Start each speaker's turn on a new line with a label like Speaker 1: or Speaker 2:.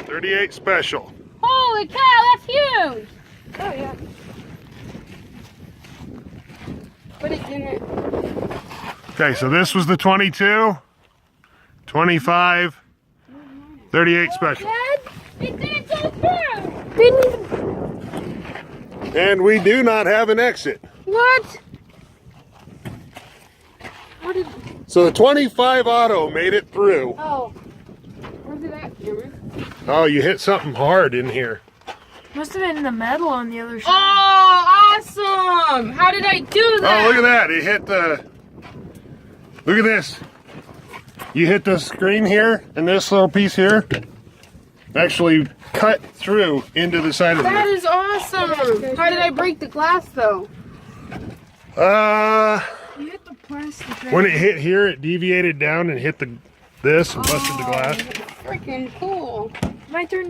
Speaker 1: 38 special.
Speaker 2: Holy cow, that's huge!
Speaker 3: Oh yeah. Put it in it.
Speaker 1: Okay, so this was the 22, 25, 38 special.
Speaker 2: Dad, it didn't go through!
Speaker 3: Didn't even.
Speaker 1: And we do not have an exit.
Speaker 3: What? How did?
Speaker 1: So the 25 auto made it through.
Speaker 3: Oh. Where's it at, Cameron?
Speaker 1: Oh, you hit something hard in here.
Speaker 4: Must have been the metal on the other side.
Speaker 3: Oh, awesome! How did I do that?
Speaker 1: Oh, look at that. It hit the... Look at this. You hit the screen here, and this little piece here actually cut through into the side of
Speaker 3: That
Speaker 1: it.
Speaker 3: is awesome! How did I break the glass, though?
Speaker 4: You hit the plastic right
Speaker 1: When it hit here, it deviated down and hit this and busted the glass.
Speaker 3: Freaking cool.
Speaker 4: My turn to